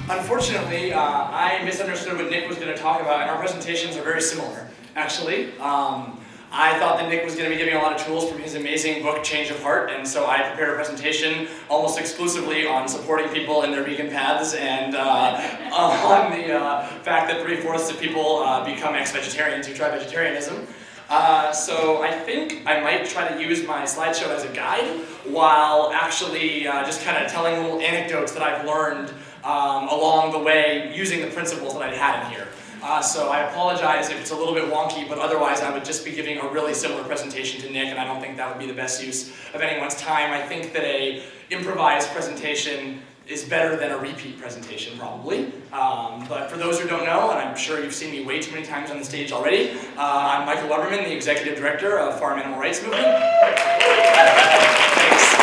Unfortunately, I misunderstood what Nick was going to talk about, and our presentations are very similar, actually. I thought that Nick was going to be giving a lot of tools from his amazing book, Change of Heart, and so I prepared a presentation almost exclusively on supporting people in their vegan paths and on the fact that 3/4 of people become ex-vegetarians who try vegetarianism. So I think I might try to use my slideshow as a guide while actually just kind of telling little anecdotes that I've learned along the way using the principles that I had in here. So I apologize if it's a little bit wonky, but otherwise I would just be giving a really similar presentation to Nick, and I don't think that would be the best use of anyone's time. I think that a improvised presentation is better than a repeat presentation, probably. But for those who don't know, and I'm sure you've seen me way too many times on the stage already, I'm Michael Webermann, the Executive Director of Farm Animal Rights Movement. Thanks.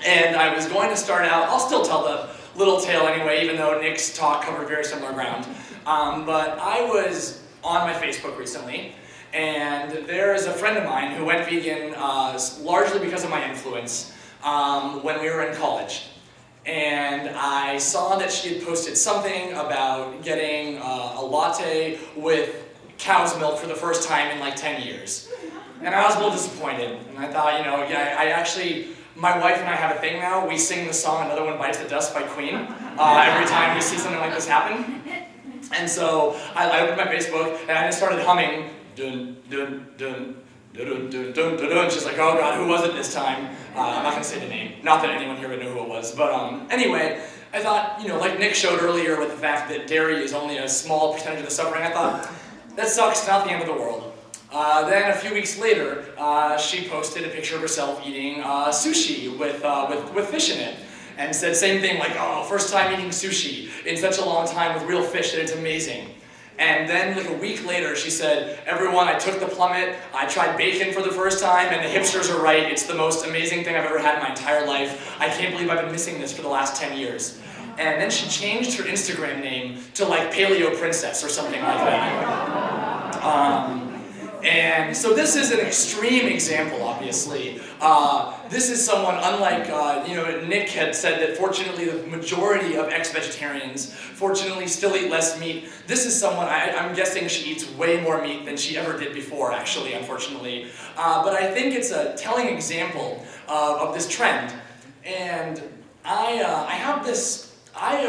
And I was going to start out, I'll still tell the little tale anyway, even though Nick's talk covered very similar ground. But I was on my Facebook recently, and there is a friend of mine who went vegan largely because of my influence when we were in college. And I saw that she had posted something about getting a latte with cow's milk for the first time in like 10 years. And I was a little disappointed, and I thought, you know, yeah, I actually, my wife and I have a thing now. We sing the song "Another One Bites the Dust" by Queen every time we see something like this happen. And so I opened my Facebook and I just started humming, dun dun dun dun dun dun dun dun. She's like, oh God, who was it this time? I'm not gonna say the name. Not that anyone here would know who it was, but anyway, I thought, you know, like Nick showed earlier with the fact that dairy is only a small percentage of the suffering. I thought that sucks. Not the end of the world. Then a few weeks later, she posted a picture of herself eating sushi with fish in it, and said same thing like, oh, first time eating sushi in such a long time with real fish that it's amazing. And then like a week later, she said, everyone, I took the plummet, I tried bacon for the first time, and the hipsters are right, it's the most amazing thing I've ever had in my entire life. I can't believe I've been missing this for the last 10 years. And then she changed her Instagram name to like Paleo Princess or something like that. And so this is an extreme example, obviously. This is someone, unlike, you know, Nick had said that fortunately the majority of ex-vegetarians fortunately still eat less meat. This is someone, I'm guessing she eats way more meat than she ever did before, actually, unfortunately. But I think it's a telling example of this trend. And I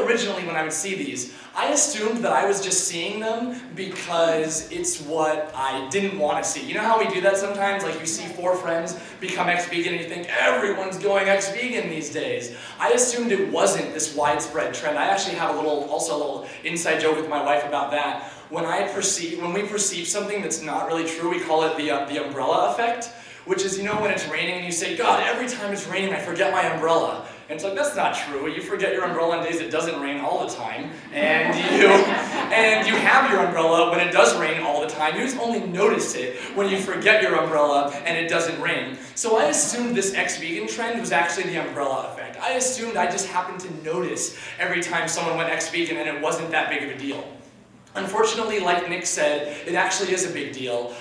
originally, when I would see these, I assumed that I was just seeing them because it's what I didn't want to see. You know how we do that sometimes? Like you see 4 friends become ex-vegan and you think everyone's going ex-vegan these days. I assumed it wasn't this widespread trend. I actually have a little inside joke with my wife about that. When we perceive something that's not really true, we call it the umbrella effect, which is, you know, when it's raining and you say, God, every time it's raining I forget my umbrella. And it's like, that's not true. You forget your umbrella on days it doesn't rain all the time. And you have your umbrella when it does rain all the time. You just only notice it when you forget your umbrella and it doesn't rain. So I assumed this ex-vegan trend was actually the umbrella effect. I assumed I just happened to notice every time someone went ex-vegan and it wasn't that big of a deal. Unfortunately, like Nick said, it actually is a big deal.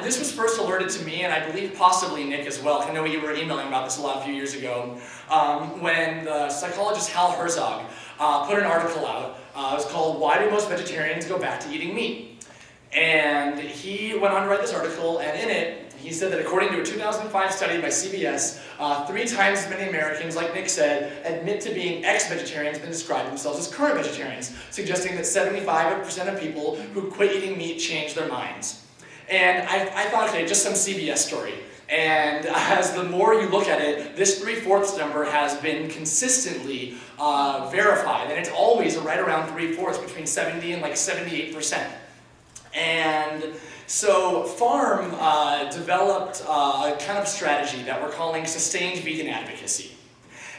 This was first alerted to me, and I believe possibly Nick as well. I know you were emailing about this a few years ago, when the psychologist Hal Herzog put an article out. It was called "Why Do Most Vegetarians Go Back to Eating Meat?" And he went on to write this article, and in it, he said that according to a 2005 study by CBS, 3 times as many Americans, like Nick said, admit to being ex-vegetarians than describe themselves as current vegetarians, suggesting that 75% of people who quit eating meat change their minds. And I thought, okay, just some CBS story. And as the more you look at it, this 3/4 number has been consistently verified, and it's always right around 3/4, between 70 and like 78%. And so Farm developed a kind of strategy that we're calling sustained vegan advocacy.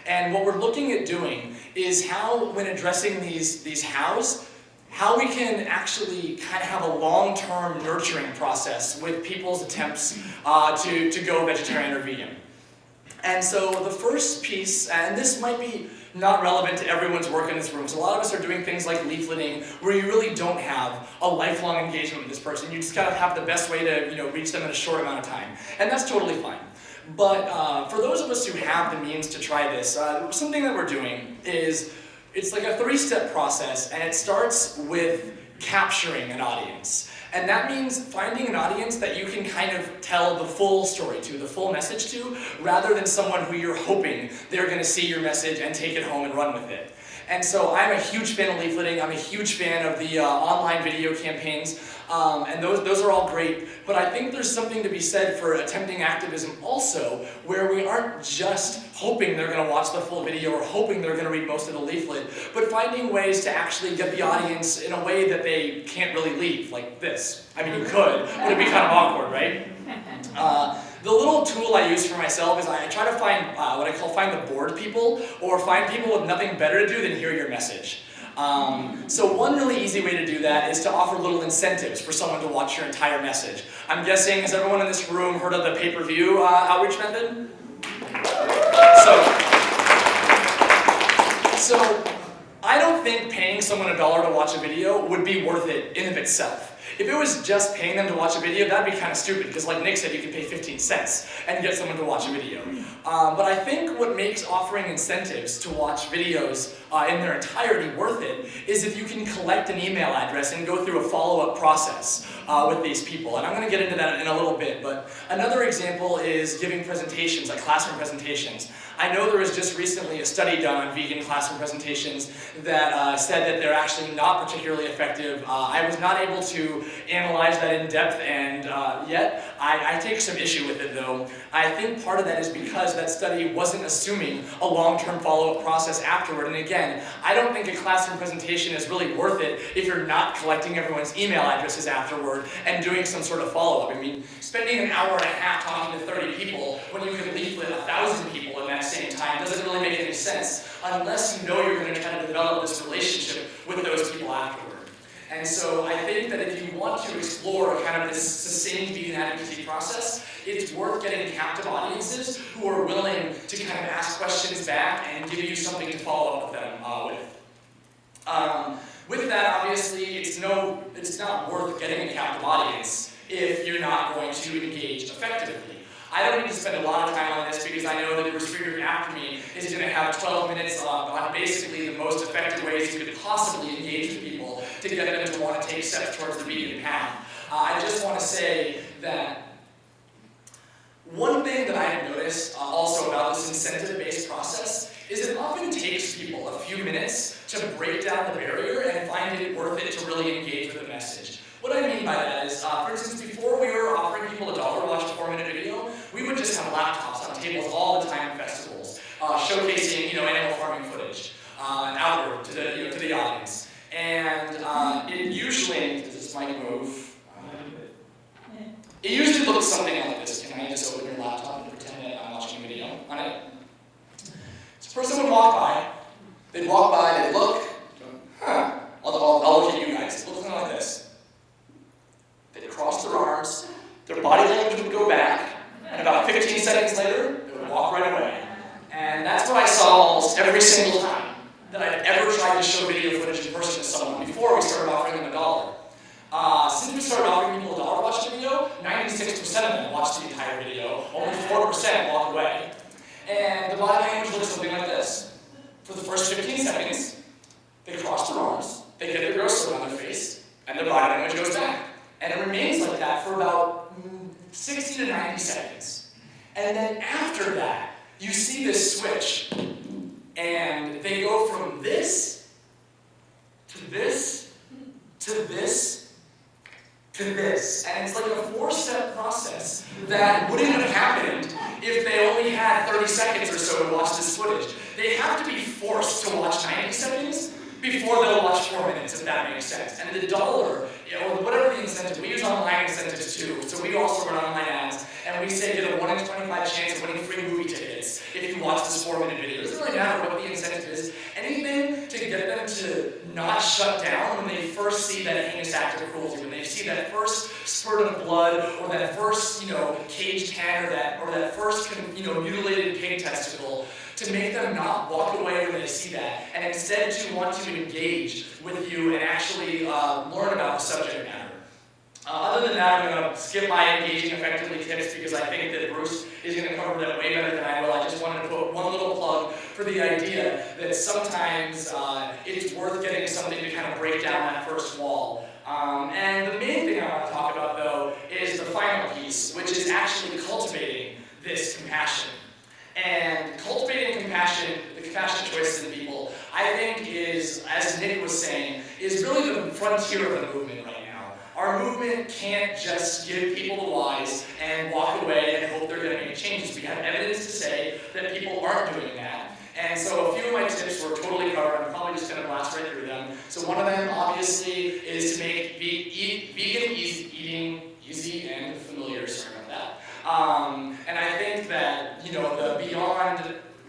And what we're looking at doing is how, when addressing these hows, how we can actually kind of have a long-term nurturing process with people's attempts to go vegetarian or vegan. And so the first piece, and this might be not relevant to everyone's work in this room, so a lot of us are doing things like leafleting, where you really don't have a lifelong engagement with this person. You just kind of have the best way to reach them in a short amount of time. And that's totally fine. But for those of us who have the means to try this, something that we're doing is, it's like a 3-step process, and it starts with capturing an audience. And that means finding an audience that you can kind of tell the full story to, the full message to, rather than someone who you're hoping they're going to see your message and take it home and run with it. And so I'm a huge fan of leafleting, I'm a huge fan of the online video campaigns, and those are all great, but I think there's something to be said for attempting activism also, where we aren't just hoping they're going to watch the full video or hoping they're going to read most of the leaflet, but finding ways to actually get the audience in a way that they can't really leave, like this. I mean, you could, but it'd be kind of awkward, right? The little tool I use for myself is I try to find what I call find the bored people, or find people with nothing better to do than hear your message. So one really easy way to do that is to offer little incentives for someone to watch your entire message. I'm guessing, has everyone in this room heard of the pay-per-view outreach method? So I don't think paying someone $1 to watch a video would be worth it in of itself. If it was just paying them to watch a video, that'd be kind of stupid, because like Nick said, you can pay 15 cents and get someone to watch a video. But I think what makes offering incentives to watch videos in their entirety worth it is if you can collect an email address and go through a follow-up process with these people. And I'm going to get into that in a little bit, but another example is giving presentations, like classroom presentations. I know there was just recently a study done on vegan classroom presentations that said that they're actually not particularly effective. I was not able to analyze that in depth, and yet I take some issue with it though. I think part of that is because that study wasn't assuming a long-term follow-up process afterward, and again, I don't think a classroom presentation is really worth it if you're not collecting everyone's email addresses afterward and doing some sort of follow-up. I mean, spending an hour and a half talking to 30 people when you can leaflet 1,000 people in that same time doesn't really make any sense unless you know you're going to try to develop this relationship with those people afterward. And so I think that if you want to explore kind of this sustained vegan advocacy process, it's worth getting captive audiences who are willing to kind of ask questions back and give you something to follow up with them with. With that, obviously, it's not worth getting a captive audience if you're not going to engage effectively. I don't need to spend a lot of time on this because I know that the recruiter after me is going to have 12 minutes on basically the most effective ways you could possibly engage with people to get them to want to take steps towards the vegan path. I just want to say that one thing that I have noticed also about this incentive-based process is it often takes people a few minutes to break down the barrier and find it worth it to really engage with the message. What I mean by that is, for instance, before we were offering people $1 to watch a 4-minute video, we would just have laptops on tables all the time at festivals, showcasing animal farming footage outward to the audience. And it usually, does this mic move? It usually looks something like this. Can I just open your laptop and pretend that I'm watching a video on it? So a person would walk by, they'd look, huh, I'll look at you guys, it looks something like this. They'd cross their arms, their body language would go back, and about 15 seconds later, they would walk right away. And that's what I saw almost every single time that I've ever tried to show video footage in person to someone before we started offering them $1. Since we started offering people $1 to watch the video, 96% of them watched the entire video, only 4% walked away. And the body language looks something like this. For the first 15 seconds, they cross their arms, they get their gross on their face, and their body language goes back. And it remains like that for about 60 to 90 seconds. And then after that, you see this switch, and they go from this, to this, to this, to this. And it's like a 4-step process that wouldn't have happened if they only had 30 seconds or so to watch this footage. They have to be forced to watch 90 seconds before they'll watch 4 minutes, if that makes sense. And the $1, or whatever the incentive, we use online incentives too, so we also run online ads, and we say get a 1 in 25 chance of winning free movie tickets if you watch this 4-minute video. It doesn't really matter what the incentive is. Anything to get them to not shut down when they first see that heinous act of cruelty, when they see that first spurt of blood, or that first, caged hen, or that first, mutilated pig testicle, to make them not walk away when they see that, and instead to want to engage with you and actually learn about the subject matter. Other than that, I'm going to skip my engaging effectively tips because I think that Bruce is going to cover that way better than I will. I just wanted to put one little plug for the idea that sometimes it's worth getting something to kind of break down that first wall. And the main thing I want to talk about, though, is the final piece, which is actually cultivating this compassion. And cultivating compassion, the compassionate choices in people, I think is, as Nick was saying, is really the frontier of the movement right now. Our movement can't just give people the lies and walk away and hope they're going to make changes. We have evidence to say that people aren't doing that. And so a few of my tips were totally covered. I'm probably just going to blast right through them. So one of them, obviously, is to make vegan eating easy and familiar. Sorry about that. And I think that, the Beyond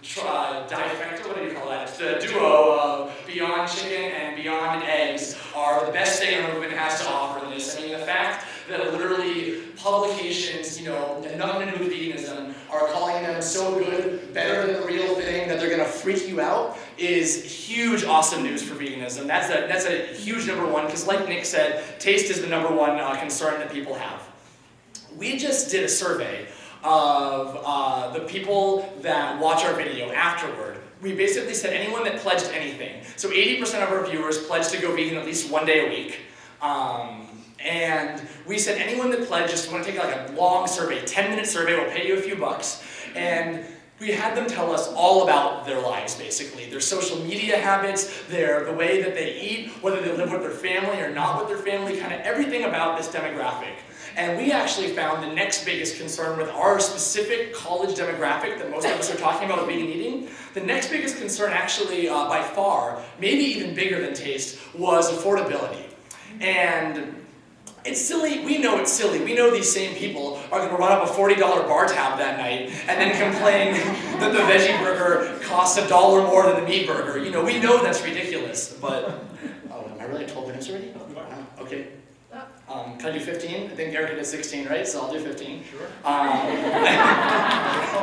trifecta, what do you call that? The duo of Beyond Chicken and Beyond Eggs are the best thing our movement has to offer in this. I mean, the fact that literally publications, nothing to do with veganism, are calling them so good, better than the real thing, that they're going to freak you out, is huge, awesome news for veganism. That's a huge number one, because like Nick said, taste is the number one concern that people have. We just did a survey of the people that watch our video afterward. We basically said anyone that pledged anything. So 80% of our viewers pledged to go vegan at least one day a week. And we said anyone that pledged, just want to take like a long survey, 10-minute survey, we'll pay you a few bucks. And we had them tell us all about their lives, basically. Their social media habits, the way that they eat, whether they live with their family or not with their family, kind of everything about this demographic. And we actually found the next biggest concern with our specific college demographic that most of us are talking about with vegan eating. The next biggest concern actually, by far, maybe even bigger than taste, was affordability. And it's silly, we know it's silly. We know these same people are going to run up a $40 bar tab that night and then complain that the veggie burger costs $1 more than the meat burger. We know that's ridiculous, but... Oh, am I really at 12 minutes already? Okay. Can I do 15? I think Erica did 16, right? So I'll do 15. Sure.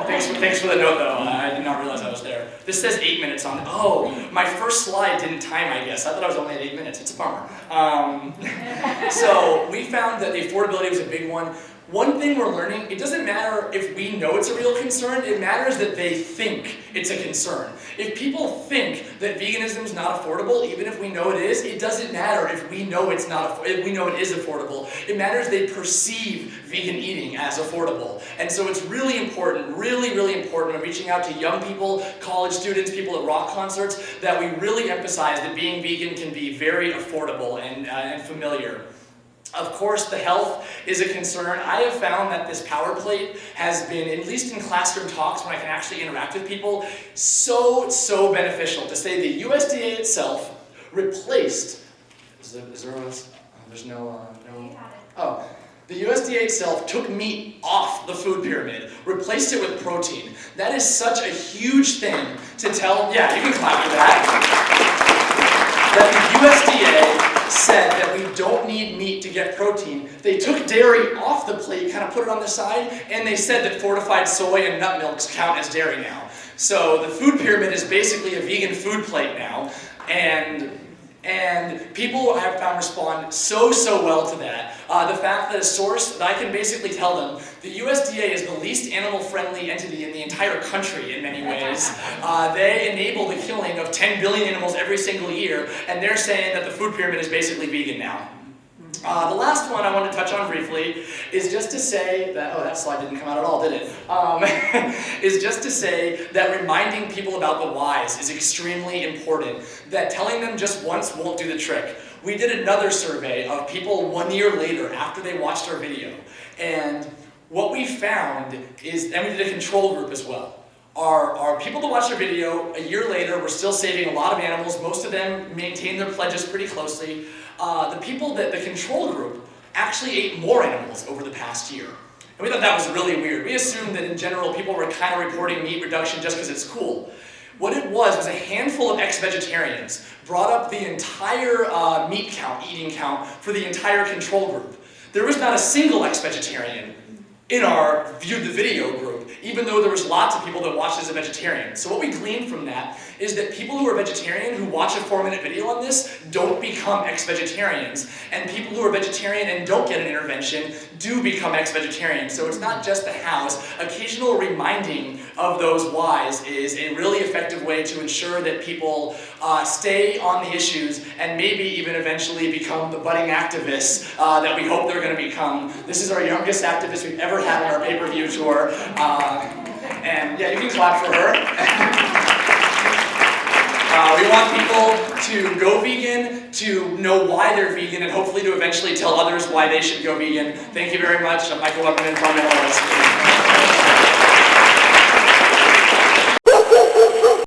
Thanks for the note, though. I did not realize I was there. This says 8 minutes on it. Oh, my first slide didn't time, I guess. I thought I was only at 8 minutes. It's a bummer. So we found that the affordability was a big one. One thing we're learning, it doesn't matter if we know it's a real concern, it matters that they think it's a concern. If people think that veganism is not affordable, even if we know it is, it doesn't matter if we know it's not, if we know it is affordable. It matters they perceive vegan eating as affordable. And so it's really important, really, really important when reaching out to young people, college students, people at rock concerts, that we really emphasize that being vegan can be very affordable and familiar. Of course, the health is a concern. I have found that this power plate has been, at least in classroom talks when I can actually interact with people, so beneficial. To say the USDA itself replaced, the USDA itself took meat off the food pyramid, replaced it with protein. That is such a huge thing to tell, yeah, you can clap for that. That the USDA said that we don't need meat to get protein. They took dairy off the plate, kind of put it on the side, and they said that fortified soy and nut milks count as dairy now. So the food pyramid is basically a vegan food plate now, and people I have found respond so well to that. The fact that a source that I can basically tell them, the USDA is the least animal-friendly entity in the entire country in many ways. They enable the killing of 10 billion animals every single year, and they're saying that the food pyramid is basically vegan now. The last one I want to touch on briefly is just to say that, oh, that slide didn't come out at all, did it? Is just to say that reminding people about the whys is extremely important, that telling them just once won't do the trick. We did another survey of people 1 year later after they watched our video, and what we found is, and we did a control group as well, our people that watched our video a year later were still saving a lot of animals. Most of them maintained their pledges pretty closely. The control group actually ate more animals over the past year. And we thought that was really weird. We assumed that in general people were kind of reporting meat reduction just because it's cool. What it was a handful of ex-vegetarians brought up the entire eating count for the entire control group. There was not a single ex-vegetarian in our viewed the video group, even though there was lots of people that watched as a vegetarian. So what we gleaned from that is that people who are vegetarian who watch a 4-minute video on this don't become ex-vegetarians, and people who are vegetarian and don't get an intervention do become ex-vegetarians. So it's not just the hows. Occasional reminding of those whys is a really effective way to ensure that people stay on the issues and maybe even eventually become the budding activists that we hope they're going to become. This is our youngest activist we've ever had on our pay-per-view tour. And yeah, you can clap for her. We want people to go vegan, to know why they're vegan, and hopefully to eventually tell others why they should go vegan. Thank you very much. I'm Michael Webermann from AnimalNews.info.